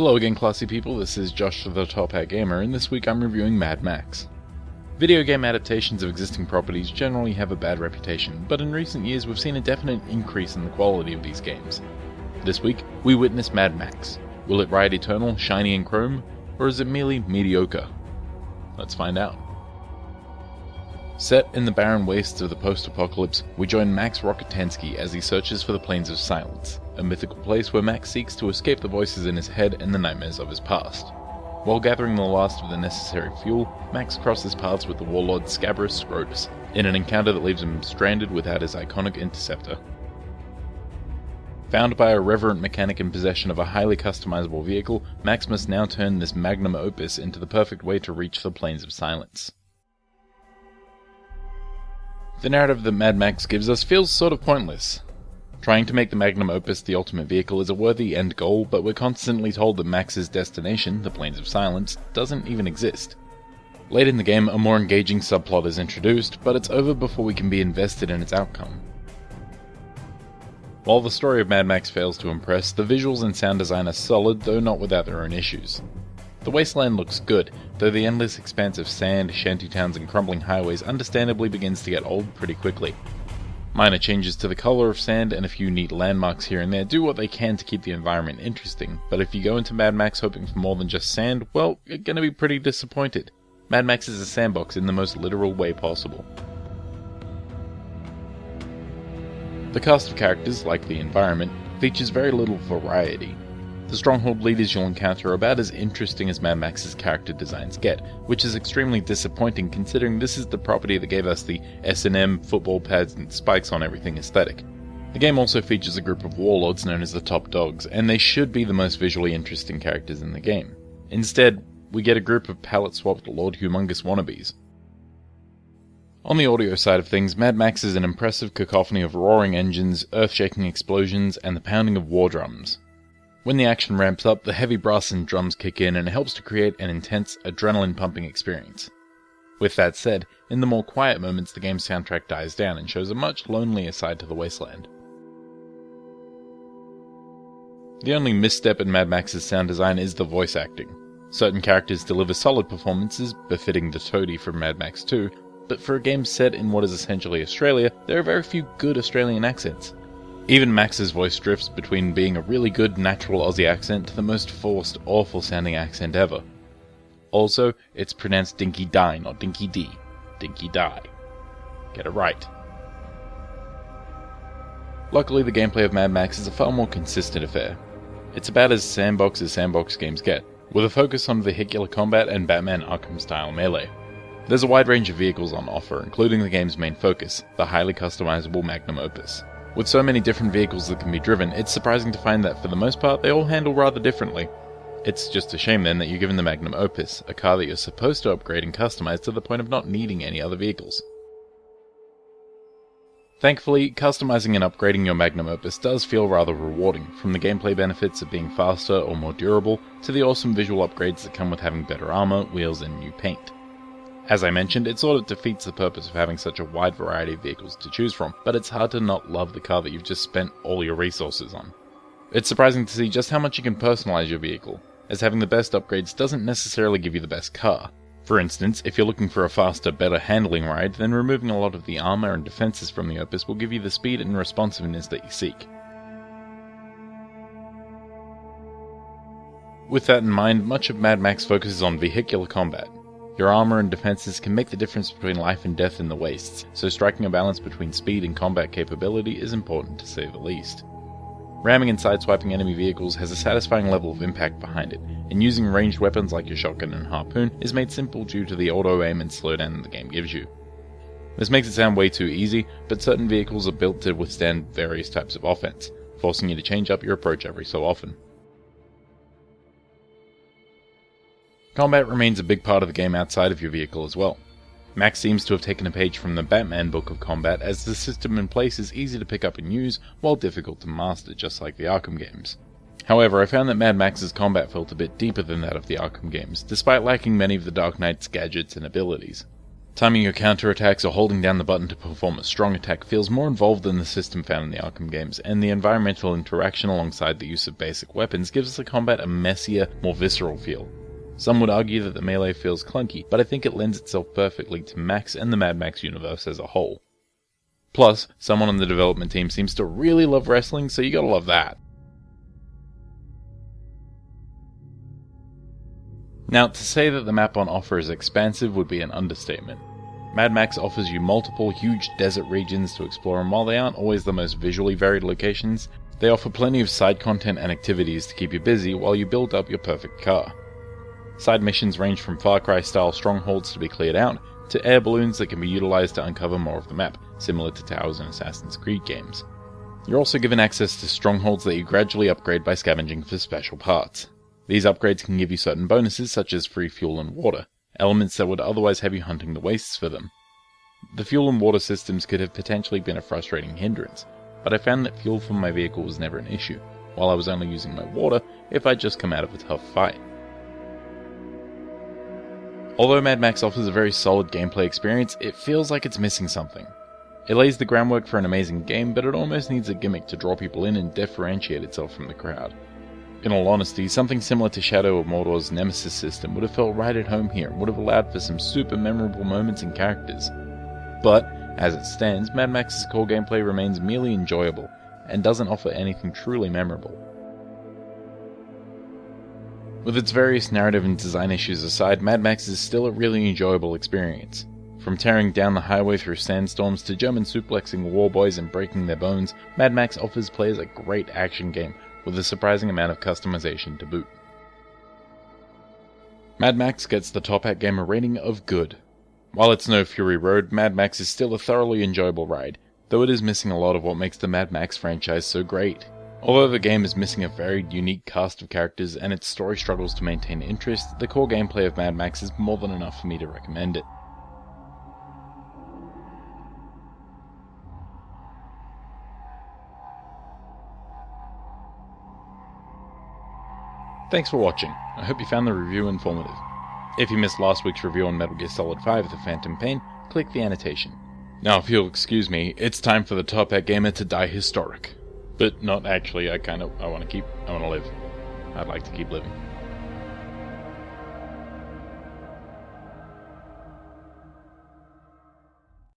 Hello again, classy people, this is Josh the Top Hat Gamer, and this week I'm reviewing Mad Max. Video game adaptations of existing properties generally have a bad reputation, but in recent years we've seen a definite increase in the quality of these games. This week, we witness Mad Max. Will it ride eternal, shiny and chrome, or is it merely mediocre? Let's find out. Set in the barren wastes of the post-apocalypse, we join Max Rokitansky as he searches for the Plains of Silence, a mythical place where Max seeks to escape the voices in his head and the nightmares of his past. While gathering the last of the necessary fuel, Max crosses paths with the warlord Scabrous Scrotus, in an encounter that leaves him stranded without his iconic interceptor. Found by a reverent mechanic in possession of a highly customizable vehicle, Max must now turn this magnum opus into the perfect way to reach the Plains of Silence. The narrative that Mad Max gives us feels sort of pointless. Trying to make the magnum opus the ultimate vehicle is a worthy end goal, but we're constantly told that Max's destination, the Plains of Silence, doesn't even exist. Late in the game, a more engaging subplot is introduced, but it's over before we can be invested in its outcome. While the story of Mad Max fails to impress, the visuals and sound design are solid, though not without their own issues. The wasteland looks good, though the endless expanse of sand, shantytowns and crumbling highways understandably begins to get old pretty quickly. Minor changes to the colour of sand and a few neat landmarks here and there do what they can to keep the environment interesting, but if you go into Mad Max hoping for more than just sand, well, you're gonna be pretty disappointed. Mad Max is a sandbox in the most literal way possible. The cast of characters, like the environment, features very little variety. The stronghold leaders you'll encounter are about as interesting as Mad Max's character designs get, which is extremely disappointing considering this is the property that gave us the S&M, football pads and spikes on everything aesthetic. The game also features a group of warlords known as the Top Dogs, and they should be the most visually interesting characters in the game. Instead, we get a group of palette-swapped Lord Humongous wannabes. On the audio side of things, Mad Max is an impressive cacophony of roaring engines, earth-shaking explosions, and the pounding of war drums. When the action ramps up, the heavy brass and drums kick in and it helps to create an intense, adrenaline-pumping experience. With that said, in the more quiet moments the game's soundtrack dies down and shows a much lonelier side to the wasteland. The only misstep in Mad Max's sound design is the voice acting. Certain characters deliver solid performances, befitting the toady from Mad Max 2, but for a game set in what is essentially Australia, there are very few good Australian accents. Even Max's voice drifts between being a really good natural Aussie accent to the most forced, awful sounding accent ever. Also, it's pronounced Dinky Die, not Dinky D. Dinky Die. Get it right. Luckily, the gameplay of Mad Max is a far more consistent affair. It's about as sandbox games get, with a focus on vehicular combat and Batman Arkham-style melee. There's a wide range of vehicles on offer, including the game's main focus, the highly customizable magnum opus. With so many different vehicles that can be driven, it's surprising to find that for the most part they all handle rather differently. It's just a shame then that you're given the magnum opus, a car that you're supposed to upgrade and customize to the point of not needing any other vehicles. Thankfully, customizing and upgrading your magnum opus does feel rather rewarding, from the gameplay benefits of being faster or more durable, to the awesome visual upgrades that come with having better armor, wheels and new paint. As I mentioned, it sort of defeats the purpose of having such a wide variety of vehicles to choose from, but it's hard to not love the car that you've just spent all your resources on. It's surprising to see just how much you can personalize your vehicle, as having the best upgrades doesn't necessarily give you the best car. For instance, if you're looking for a faster, better handling ride, then removing a lot of the armor and defenses from the opus will give you the speed and responsiveness that you seek. With that in mind, much of Mad Max focuses on vehicular combat. Your armor and defenses can make the difference between life and death in the wastes, so striking a balance between speed and combat capability is important to say the least. Ramming and sideswiping enemy vehicles has a satisfying level of impact behind it, and using ranged weapons like your shotgun and harpoon is made simple due to the auto-aim and slowdown the game gives you. This makes it sound way too easy, but certain vehicles are built to withstand various types of offense, forcing you to change up your approach every so often. Combat remains a big part of the game outside of your vehicle as well. Max seems to have taken a page from the Batman book of combat, as the system in place is easy to pick up and use, while difficult to master, just like the Arkham games. However, I found that Mad Max's combat felt a bit deeper than that of the Arkham games, despite lacking many of the Dark Knight's gadgets and abilities. Timing your counterattacks or holding down the button to perform a strong attack feels more involved than the system found in the Arkham games, and the environmental interaction alongside the use of basic weapons gives the combat a messier, more visceral feel. Some would argue that the melee feels clunky, but I think it lends itself perfectly to Max and the Mad Max universe as a whole. Plus, someone on the development team seems to really love wrestling, so you gotta love that. Now, to say that the map on offer is expansive would be an understatement. Mad Max offers you multiple huge desert regions to explore, and while they aren't always the most visually varied locations, they offer plenty of side content and activities to keep you busy while you build up your perfect car. Side missions range from Far Cry style strongholds to be cleared out, to air balloons that can be utilized to uncover more of the map, similar to towers in Assassin's Creed games. You're also given access to strongholds that you gradually upgrade by scavenging for special parts. These upgrades can give you certain bonuses such as free fuel and water, elements that would otherwise have you hunting the wastes for them. The fuel and water systems could have potentially been a frustrating hindrance, but I found that fuel for my vehicle was never an issue, while I was only using my water if I'd just come out of a tough fight. Although Mad Max offers a very solid gameplay experience, it feels like it's missing something. It lays the groundwork for an amazing game, but it almost needs a gimmick to draw people in and differentiate itself from the crowd. In all honesty, something similar to Shadow of Mordor's Nemesis system would have felt right at home here and would have allowed for some super memorable moments and characters. But, as it stands, Mad Max's core gameplay remains merely enjoyable, and doesn't offer anything truly memorable. With its various narrative and design issues aside, Mad Max is still a really enjoyable experience. From tearing down the highway through sandstorms to German suplexing warboys and breaking their bones, Mad Max offers players a great action game with a surprising amount of customization to boot. Mad Max gets the Top Hat Gamer rating of good. While it's no Fury Road, Mad Max is still a thoroughly enjoyable ride, though it is missing a lot of what makes the Mad Max franchise so great. Although the game is missing a very unique cast of characters and its story struggles to maintain interest, the core gameplay of Mad Max is more than enough for me to recommend it. Thanks for watching. I hope you found the review informative. If you missed last week's review on Metal Gear Solid 5 The Phantom Pain, click the annotation. Now if you'll excuse me, it's time for the Top Hat Gamer to die historic. But not actually, I want to live. I'd like to keep living.